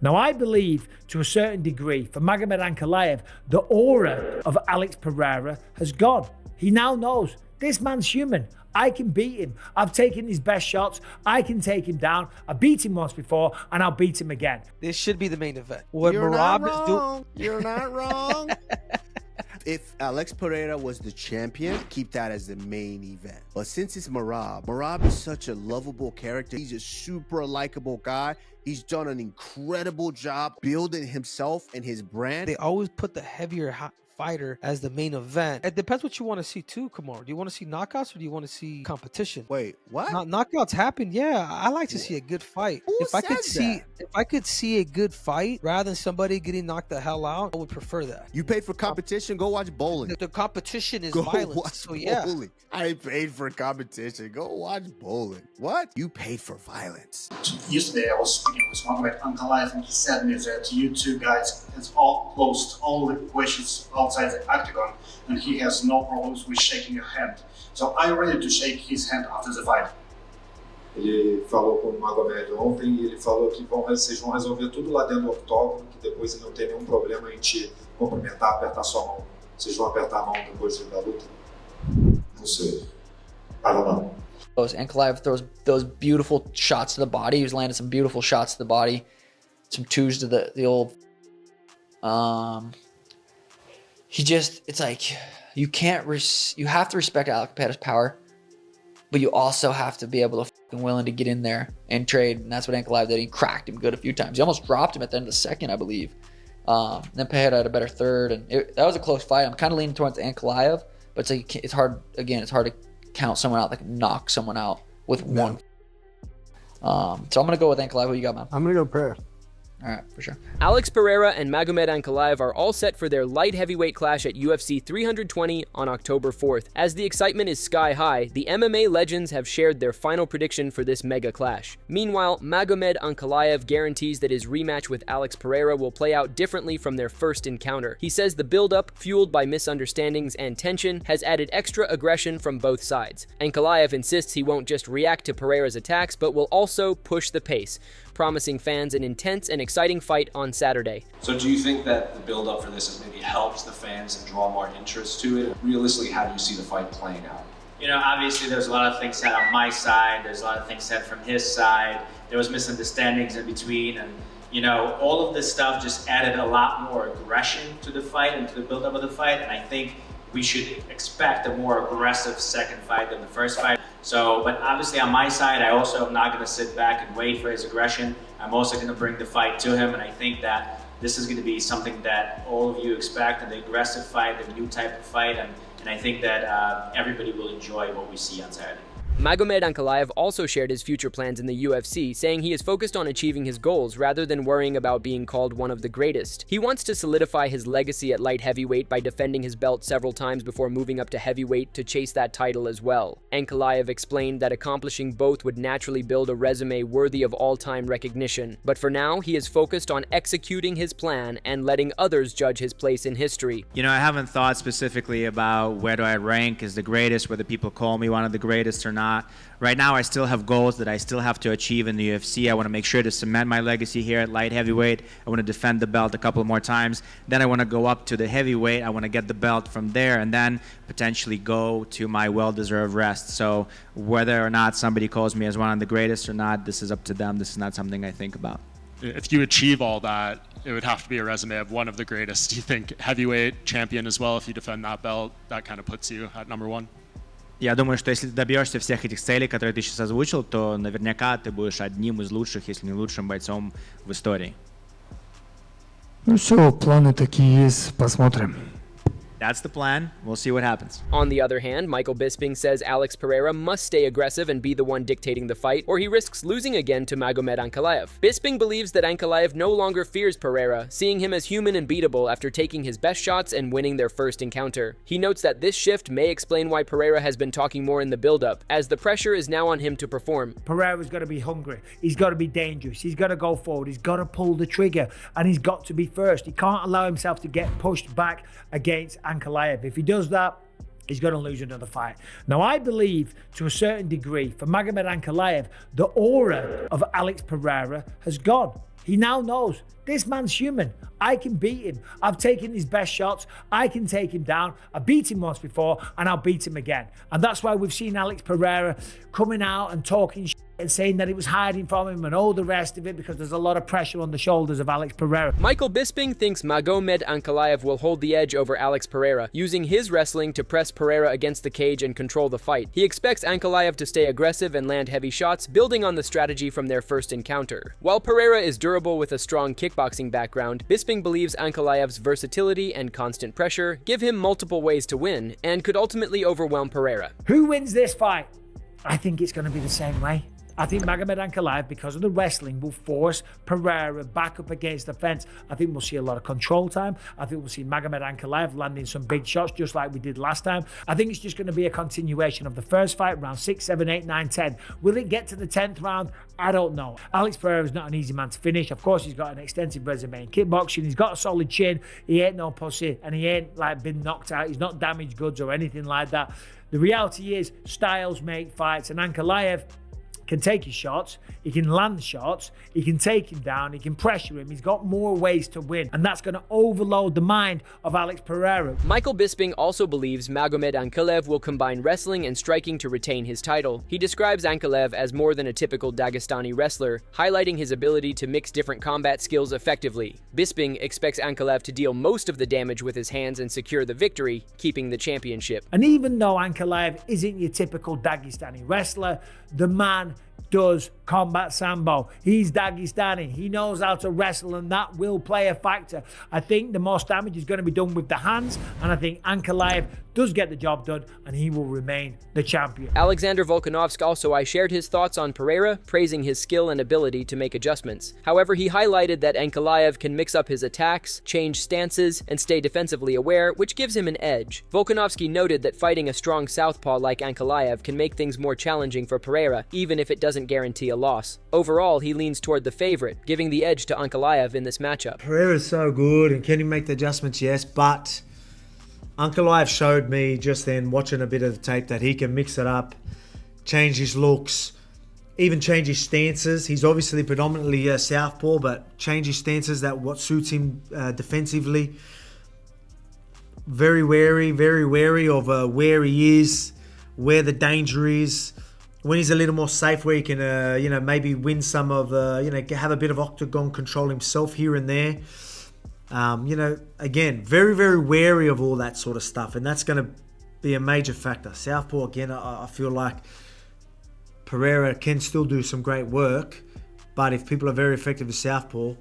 Now, I believe to a certain degree, for Magomed Ankalaev, the aura of Alex Pereira has gone. He now knows this man's human. I can beat him. I've taken his best shots. I can take him down. I beat him once before, and I'll beat him again. This should be the main event. What Marab is doing. You're not wrong. If Alex Pereira was the champion, keep that as the main event. But since it's Marab is such a lovable character. He's a super likable guy. He's done an incredible job building himself and his brand. They always put the heavier fighter as the main event. It depends what you want to see too, Kamar. Do you want to see knockouts or do you want to see competition? Wait, what? Knockouts happen. Yeah, I like to see a good fight. If I could see a good fight rather than somebody getting knocked the hell out, I would prefer that. You paid for competition? Go watch bowling. The competition is Go violence. watch So yeah. bowling. I paid for competition. Go watch bowling. What? You paid for violence. Yesterday I was speaking with Magomed Ankalaev and he said me that you two guys has all closed all the questions outside the octagon and he has no problems with shaking your hand. So are you ready to shake his hand after the fight? Ele falou com o Magomed ontem e ele falou que vocês vão resolver tudo lá dentro do octógono, que depois ele não tem nenhum problema em te cumprimentar, apertar sua mão. Vocês vão apertar a mão depois da luta? Não sei. I don't know. Ankalaev throws those beautiful shots to the body. He was landing some beautiful shots to the body. Some twos to the old... it's like, you have to respect Alex Pereira's power, but you also have to be able to willing to get in there and trade. And that's what Ankalaev did. He cracked him good a few times. He almost dropped him at the end of the second, I believe. Then Pereira had a better third, and that was a close fight. I'm kind of leaning towards Ankalaev, but it's hard to count someone out, like knock someone out with one. So I'm gonna go with Ankalaev. Who you got, man? I'm gonna go Pereira. All right, for sure. Alex Pereira and Magomed Ankalaev are all set for their light heavyweight clash at UFC 320 on October 4th. As the excitement is sky high, the MMA legends have shared their final prediction for this mega clash. Meanwhile, Magomed Ankalaev guarantees that his rematch with Alex Pereira will play out differently from their first encounter. He says the build-up, fueled by misunderstandings and tension, has added extra aggression from both sides. Ankalaev insists he won't just react to Pereira's attacks, but will also push the pace, promising fans an intense and exciting fight on Saturday. So do you think that the build-up for this has maybe helped the fans and draw more interest to it? Realistically, how do you see the fight playing out? You know, obviously there's a lot of things said on my side, there's a lot of things said from his side, there was misunderstandings in between, and you know, all of this stuff just added a lot more aggression to the fight and to the build-up of the fight, and I think we should expect a more aggressive second fight than the first fight. So, but obviously on my side, I also am not going to sit back and wait for his aggression. I'm also going to bring the fight to him, and I think that this is going to be something that all of you expect, an aggressive fight, a new type of fight, and I think that everybody will enjoy what we see on Saturday. Magomed Ankalaev also shared his future plans in the UFC, saying he is focused on achieving his goals rather than worrying about being called one of the greatest. He wants to solidify his legacy at light heavyweight by defending his belt several times before moving up to heavyweight to chase that title as well. Ankalaev explained that accomplishing both would naturally build a resume worthy of all-time recognition, but for now he is focused on executing his plan and letting others judge his place in history. You know, I haven't thought specifically about where do I rank as the greatest, whether people call me one of the greatest or not. Right now, I still have goals that I still have to achieve in the UFC. I want to make sure to cement my legacy here at light heavyweight. I want to defend the belt a couple more times. Then I want to go up to the heavyweight. I want to get the belt from there and then potentially go to my well-deserved rest. So whether or not somebody calls me as one of the greatest or not, this is up to them. This is not something I think about. If you achieve all that, it would have to be a resume of one of the greatest. Do you think heavyweight champion as well, if you defend that belt, that kind of puts you at number one? Я думаю, что если ты добьешься всех этих целей, которые ты сейчас озвучил, то наверняка ты будешь одним из лучших, если не лучшим бойцом в истории. Ну все, планы такие есть, посмотрим. That's the plan. We'll see what happens. On the other hand, Michael Bisping says Alex Pereira must stay aggressive and be the one dictating the fight, or he risks losing again to Magomed Ankalaev. Bisping believes that Ankalaev no longer fears Pereira, seeing him as human and beatable after taking his best shots and winning their first encounter. He notes that this shift may explain why Pereira has been talking more in the build-up, as the pressure is now on him to perform. Pereira's got to be hungry. He's got to be dangerous. He's got to go forward. He's got to pull the trigger, and he's got to be first. He can't allow himself to get pushed back against Ankalaev. If he does that, he's going to lose another fight. Now, I believe to a certain degree, for Magomed Ankalaev, the aura of Alex Pereira has gone. He now knows this man's human. I can beat him. I've taken his best shots. I can take him down. I beat him once before and I'll beat him again. And that's why we've seen Alex Pereira coming out and talking shit and saying that it was hiding from him and all the rest of it, because there's a lot of pressure on the shoulders of Alex Pereira. Michael Bisping thinks Magomed Ankalaev will hold the edge over Alex Pereira, using his wrestling to press Pereira against the cage and control the fight. He expects Ankalaev to stay aggressive and land heavy shots, building on the strategy from their first encounter. While Pereira is durable with a strong kickboxing background, Bisping believes Ankalaev's versatility and constant pressure give him multiple ways to win, and could ultimately overwhelm Pereira. Who wins this fight? I think it's going to be the same way. I think Magomed Ankalaev, because of the wrestling, will force Pereira back up against the fence. I think we'll see a lot of control time. I think we'll see Magomed Ankalaev landing some big shots just like we did last time. I think it's just going to be a continuation of the first fight, round 6, 7, 8, 9, 10. Will it get to the 10th round? I don't know. Alex Pereira is not an easy man to finish. Of course, he's got an extensive resume in kickboxing. He's got a solid chin. He ain't no pussy, and he ain't like been knocked out. He's not damaged goods or anything like that. The reality is, styles make fights, and Ankalaev can take his shots, he can land shots, he can take him down, he can pressure him. He's got more ways to win, and that's going to overload the mind of Alex Pereira. Michael Bisping also believes Magomed Ankalaev will combine wrestling and striking to retain his title. He describes Ankalaev as more than a typical Dagestani wrestler, highlighting his ability to mix different combat skills effectively. Bisping expects Ankalaev to deal most of the damage with his hands and secure the victory, keeping the championship. And even though Ankalaev isn't your typical Dagestani wrestler, the man does combat sambo. He's Dagestani. He knows how to wrestle, and that will play a factor. I think the most damage is going to be done with the hands, and I think Ankalaev does get the job done, and he will remain the champion. Alexander Volkanovski also shared his thoughts on Pereira, praising his skill and ability to make adjustments. However, he highlighted that Ankalaev can mix up his attacks, change stances, and stay defensively aware, which gives him an edge. Volkanovski noted that fighting a strong southpaw like Ankalaev can make things more challenging for Pereira, even if it doesn't guarantee a loss. Overall, he leans toward the favorite, giving the edge to Ankalaev in this matchup. Pereira's so good, and can he make the adjustments? Yes, but Ankalaev showed me just then, watching a bit of the tape, that he can mix it up, change his looks, even change his stances. He's obviously predominantly a southpaw, but change his stances, that what suits him defensively. Very wary of where he is, where the danger is. When he's a little more safe, where he can, maybe win some of, have a bit of octagon control himself here and there. Again, very wary of all that sort of stuff, and that's going to be a major factor. Southpaw, again, I feel like Pereira can still do some great work, but if people are very effective with southpaw,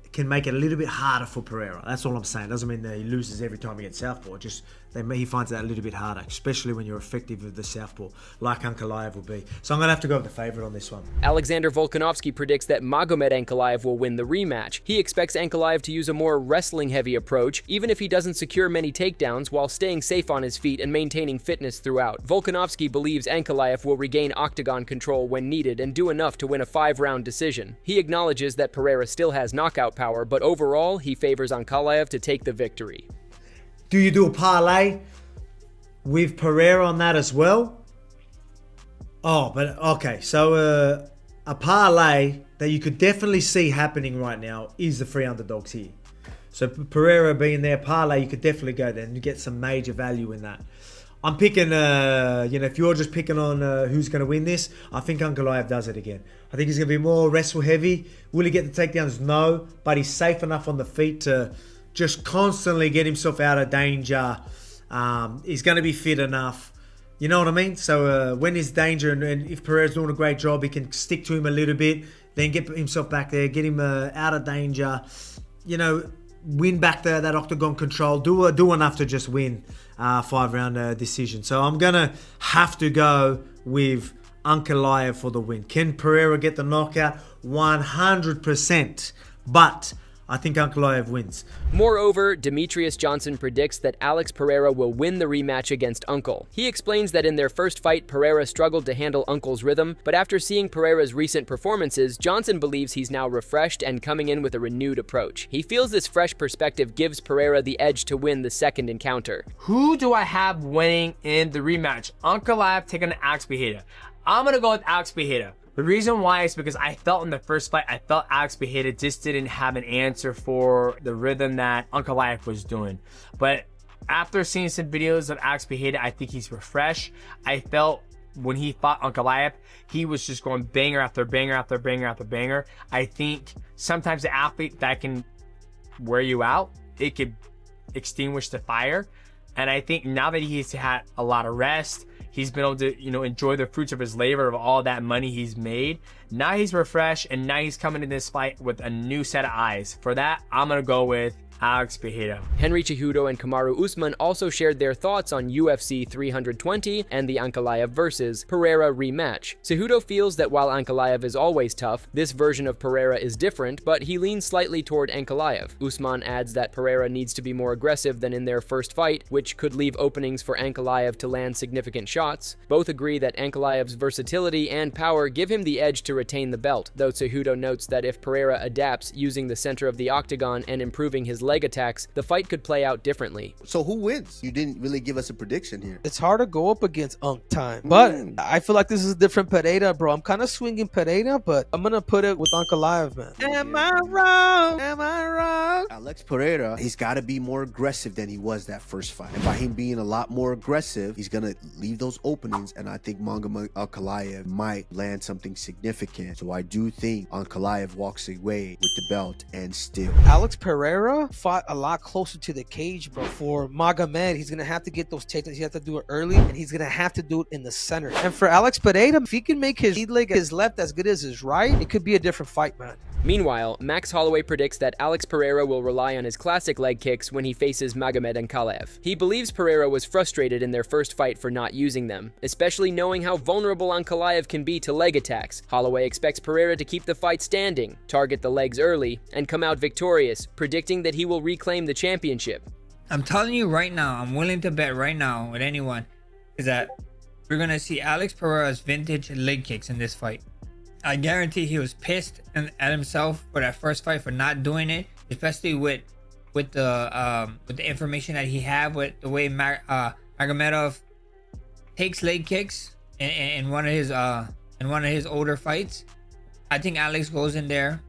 it can make it a little bit harder for Pereira. That's all I'm saying. Doesn't mean that he loses every time he gets southpaw. Just he finds that a little bit harder, especially when you're effective with the southpaw, like Ankalaev will be. So I'm going to have to go with the favorite on this one. Alexander Volkanovski predicts that Magomed Ankalaev will win the rematch. He expects Ankalaev to use a more wrestling-heavy approach, even if he doesn't secure many takedowns, while staying safe on his feet and maintaining fitness throughout. Volkanovski believes Ankalaev will regain octagon control when needed and do enough to win a 5-round decision. He acknowledges that Pereira still has knockout power, but overall, he favors Ankalaev to take the victory. Do you do a parlay with Pereira on that as well? Oh, but okay. So a parlay that you could definitely see happening right now is the 3 underdogs here. So Pereira being there, parlay, you could definitely go there and get some major value in that. I'm picking, if you're just picking on who's going to win this, I think Ankalaev does it again. I think he's going to be more wrestle heavy. Will he get the takedowns? No, but he's safe enough on the feet to just constantly get himself out of danger. He's going to be fit enough. You know what I mean? So when there's danger, and if Pereira's doing a great job, he can stick to him a little bit, then get himself back there, get him out of danger, win back that octagon control, do enough to just win 5-round decision. So I'm going to have to go with Ankalaev for the win. Can Pereira get the knockout? 100%. But I think Ankalaev wins. Moreover, Demetrius Johnson predicts that Alex Pereira will win the rematch against Uncle. He explains that in their first fight, Pereira struggled to handle Uncle's rhythm, but after seeing Pereira's recent performances, Johnson believes he's now refreshed and coming in with a renewed approach. He feels this fresh perspective gives Pereira the edge to win the second encounter. Who do I have winning in the rematch? Ankalaev taking Alex Pereira. I'm going to go with Alex Pereira. The reason why is because I felt in the first fight, I felt Alex Pereira just didn't have an answer for the rhythm that Ankalaev was doing. But after seeing some videos of Alex Pereira, I think he's refreshed. I felt when he fought Ankalaev, he was just going banger after banger after banger after banger. I think sometimes the athlete that can wear you out, it could extinguish the fire. And I think now that he's had a lot of rest, he's been able to, enjoy the fruits of his labor of all that money he's made. Now he's refreshed, and now he's coming into this fight with a new set of eyes. For that, I'm going to go with Alex Pereira. Henry Cejudo and Kamaru Usman also shared their thoughts on UFC 320 and the Ankalaev versus Pereira rematch. Cejudo feels that while Ankalaev is always tough, this version of Pereira is different, but he leans slightly toward Ankalaev. Usman adds that Pereira needs to be more aggressive than in their first fight, which could leave openings for Ankalaev to land significant shots. Both agree that Ankalaev's versatility and power give him the edge to retain the belt, though Cejudo notes that if Pereira adapts using the center of the octagon and improving his leg attacks, the fight could play out differently. So who wins? You didn't really give us a prediction here. It's hard to go up against Unk time, but I feel like this is a different Pereira, bro. I'm kind of swinging Pereira, but I'm gonna put it with Ankalaev, man. Am I wrong? Am I wrong? Alex Pereira, he's got to be more aggressive than he was that first fight. And by him being a lot more aggressive, he's gonna leave those openings, and I think Magomed Ankalaev might land something significant. So I do think Ankalaev walks away with the belt and still. Alex Pereira fought a lot closer to the cage, bro. For Magomed, he's gonna have to get those takedowns. He has to do it early, and he's gonna have to do it in the center. And for Alex Pereira, if he can make his lead leg, his left as good as his right, it could be a different fight, man. Meanwhile, Max Holloway predicts that Alex Pereira will rely on his classic leg kicks when he faces Magomed Ankalaev. He believes Pereira was frustrated in their first fight for not using them, especially knowing how vulnerable Ankalaev can be to leg attacks. Holloway expects Pereira to keep the fight standing, target the legs early, and come out victorious, predicting that he will reclaim the championship. I'm telling you right now, I'm willing to bet right now with anyone, is that we're going to see Alex Pereira's vintage leg kicks in this fight. I guarantee he was pissed at himself for that first fight for not doing it, especially with the information that he had with the way Magomedov takes leg kicks in one of his older fights. I think Alex goes in there,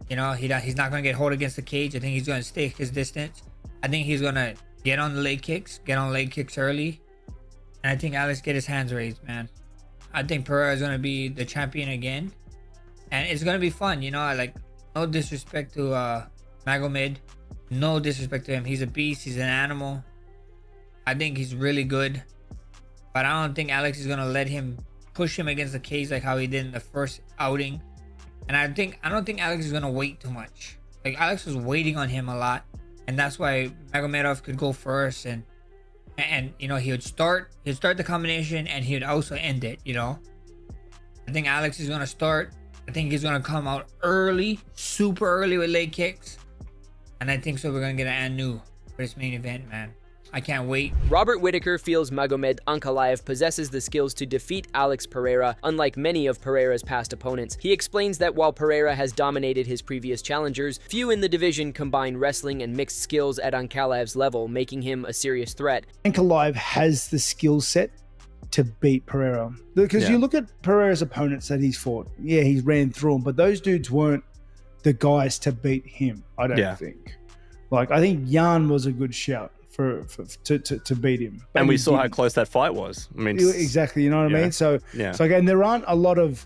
he's not gonna get hold against the cage. I think he's gonna stay his distance. I think he's gonna get on leg kicks early, and I think Alex get his hands raised, man. I think Pereira is going to be the champion again. And it's going to be fun, no disrespect to Magomed. No disrespect to him. He's a beast. He's an animal. I think he's really good. But I don't think Alex is going to let him push him against the cage like how he did in the first outing. And I don't think Alex is going to wait too much. Alex was waiting on him a lot. And that's why Magomedov could go first and he would start the combination, and he would also end it. I think Alex is gonna start. I think he's gonna come out early, super early with leg kicks, and I think so we're gonna get an Anu for this main event, man. I can't wait. Robert Whitaker feels Magomed Ankalaev possesses the skills to defeat Alex Pereira, unlike many of Pereira's past opponents. He explains that while Pereira has dominated his previous challengers, few in the division combine wrestling and mixed skills at Ankalaev's level, making him a serious threat. Ankalaev has the skill set to beat Pereira. Because you look at Pereira's opponents that he's fought. Yeah, he's ran through them, but those dudes weren't the guys to beat him, I don't think. I think Jan was a good shout to beat him. But and we saw how close that fight was. I mean, exactly, you know what I mean? So again, there aren't a lot of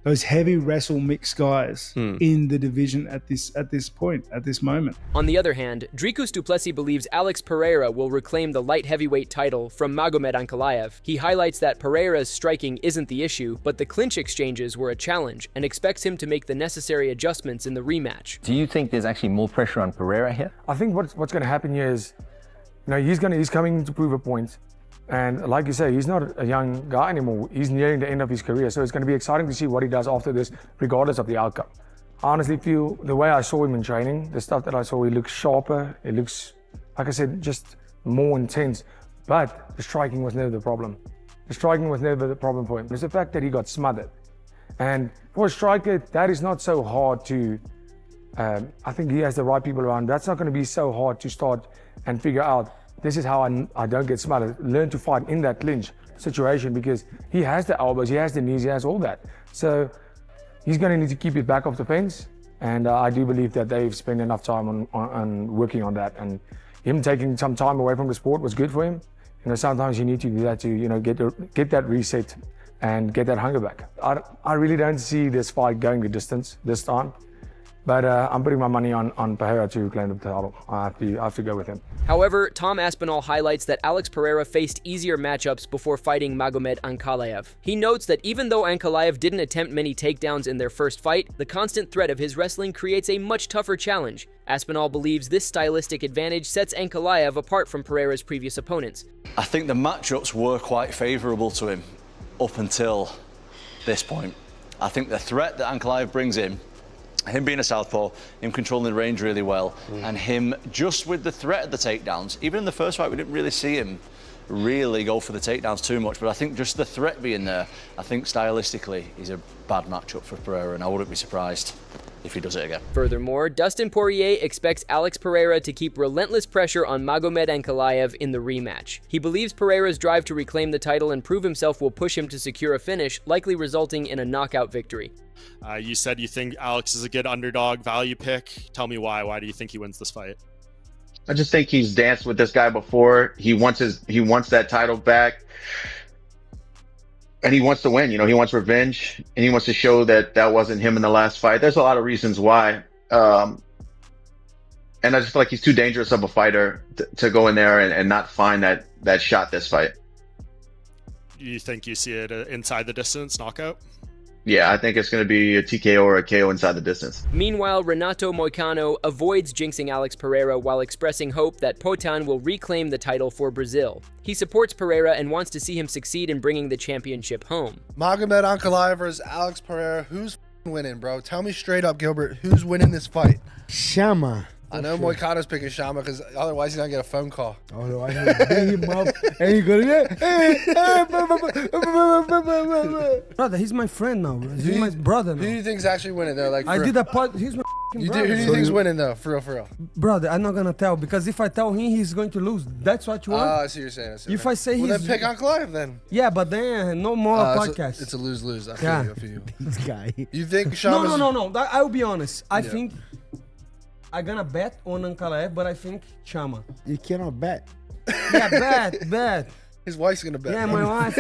those heavy wrestle mixed guys in the division at this moment. On the other hand, Dricus du Plessis believes Alex Pereira will reclaim the light heavyweight title from Magomed Ankalaev. He highlights that Pereira's striking isn't the issue, but the clinch exchanges were a challenge, and expects him to make the necessary adjustments in the rematch. Do you think there's actually more pressure on Pereira here? I think what's going to happen here is, he's coming to prove a point. And like you say, he's not a young guy anymore. He's nearing the end of his career. So it's going to be exciting to see what he does after this, regardless of the outcome. I honestly feel the way I saw him in training, the stuff that I saw, he looks sharper. It looks, like I said, just more intense. But the striking was never the problem. The striking was never the problem for him. It's the fact that he got smothered. And for a striker, that is not so hard to, I think he has the right people around. That's not going to be so hard to start and figure out, this is how I don't get smothered. Learn to fight in that clinch situation, because he has the elbows, he has the knees, he has all that. So he's going to need to keep it back off the fence. And I do believe that they've spent enough time on working on that. And him taking some time away from the sport was good for him. You know, sometimes you need to do that to, you know, get that reset and get that hunger back. I really don't see this fight going the distance this time. But I'm putting my money on Pereira to claim the title. I have to go with him. However, Tom Aspinall highlights that Alex Pereira faced easier matchups before fighting Magomed Ankalaev. He notes that even though Ankalaev didn't attempt many takedowns in their first fight, the constant threat of his wrestling creates a much tougher challenge. Aspinall believes this stylistic advantage sets Ankalaev apart from Pereira's previous opponents. I think the matchups were quite favourable to him up until this point. I think the threat that Ankalaev brings in, him being a southpaw, him controlling the range really well, and him just with the threat of the takedowns. Even in the first fight, we didn't really see him really go for the takedowns too much, but I think just the threat being there, I think stylistically he's a bad matchup for Pereira, and I wouldn't be surprised if he does it again. Furthermore, Dustin Poirier expects Alex Pereira to keep relentless pressure on Magomed Ankalaev in the rematch. He believes Pereira's drive to reclaim the title and prove himself will push him to secure a finish, likely resulting in a knockout victory. You said you think Alex is a good underdog value pick. Tell me why. Why do you think he wins this fight? I just think he's danced with this guy before. He wants that title back. And he wants to win, you know, he wants revenge, and he wants to show that that wasn't him in the last fight. There's a lot of reasons why. And I just feel like he's too dangerous of a fighter to go in there and not find that shot this fight. You think you see it inside the distance knockout? Yeah, I think it's going to be a TKO or a KO inside the distance. Meanwhile, Renato Moicano avoids jinxing Alex Pereira while expressing hope that Poatan will reclaim the title for Brazil. He supports Pereira and wants to see him succeed in bringing the championship home. Magomed Ankalaev versus Alex Pereira. Who's winning, bro? Tell me straight up, Gilbert. Who's winning this fight? Shama. I know Moicano's picking Shama because otherwise he's going to get a phone call. Oh, no, I beat him up. And he goes, brother, he's my friend now, bro. He's my brother now. Who do you think's actually winning, though? Like, I did a part. He's my brother. Who do you think's winning, though? For real? Brother, I'm not going to tell, because if I tell him, he's going to lose. That's what you want? I see what you're saying. If I say well, he's... then pick Ankalaev, then. Yeah, but then no more podcasts. It's a lose-lose. I feel you. This guy. You think Shama's... No. I'll be honest. I think... I'm gonna bet on Ankalaev, but I think Shama. You cannot bet. Yeah, bet. His wife's gonna bet. Yeah, my wife.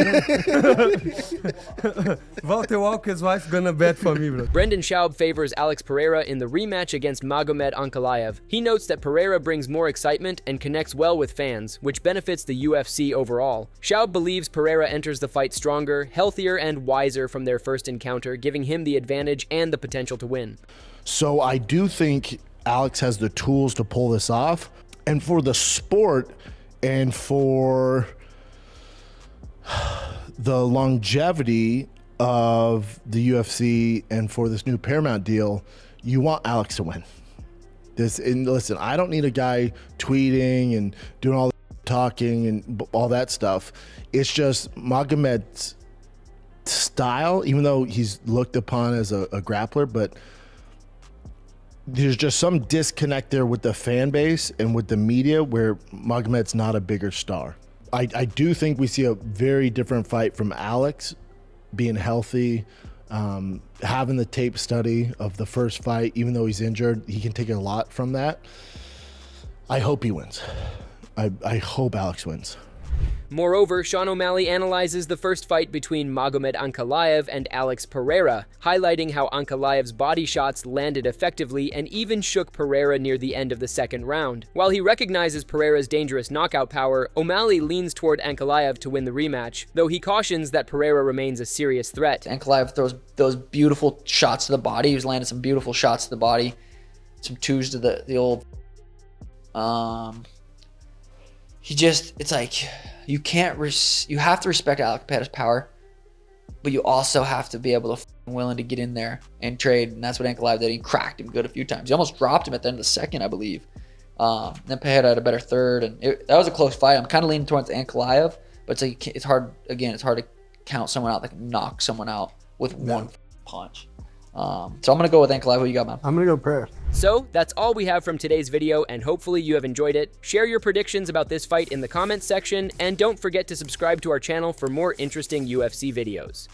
Walter Walker's wife gonna bet for me, bro. Brendan Schaub favors Alex Pereira in the rematch against Magomed Ankalaev. He notes that Pereira brings more excitement and connects well with fans, which benefits the UFC overall. Schaub believes Pereira enters the fight stronger, healthier, and wiser from their first encounter, giving him the advantage and the potential to win. So I do think Alex has the tools to pull this off. And for the sport and for the longevity of the UFC and for this new Paramount deal, you want Alex to win. And listen, I don't need a guy tweeting and doing all the talking and all that stuff. It's just Magomed's style, even though he's looked upon as a grappler, but there's just some disconnect there with the fan base and with the media where Magomed's not a bigger star. I do think we see a very different fight from Alex, being healthy, having the tape study of the first fight. Even though he's injured, he can take a lot from that. I hope he wins. I hope Alex wins. Moreover, Sean O'Malley analyzes the first fight between Magomed Ankalaev and Alex Pereira, highlighting how Ankalaev's body shots landed effectively and even shook Pereira near the end of the second round. While he recognizes Pereira's dangerous knockout power, O'Malley leans toward Ankalaev to win the rematch, though he cautions that Pereira remains a serious threat. Ankalaev throws those beautiful shots to the body. He was landing some beautiful shots to the body, some twos to the old... it's like, you have to respect Alex Pereira's power, but you also have to be able to willing to get in there and trade, and that's what Ankalaev did. He cracked him good a few times. He almost dropped him at the end of the second, I believe. Then Pereira had a better third, and that was a close fight. I'm kind of leaning towards Ankalaev, but it's hard to count someone out that can knock someone out with one punch. So I'm going to go with Ankalaev. Who you got, man? I'm going to go Pereira. So, that's all we have from today's video, and hopefully you have enjoyed it. Share your predictions about this fight in the comments section, and don't forget to subscribe to our channel for more interesting UFC videos.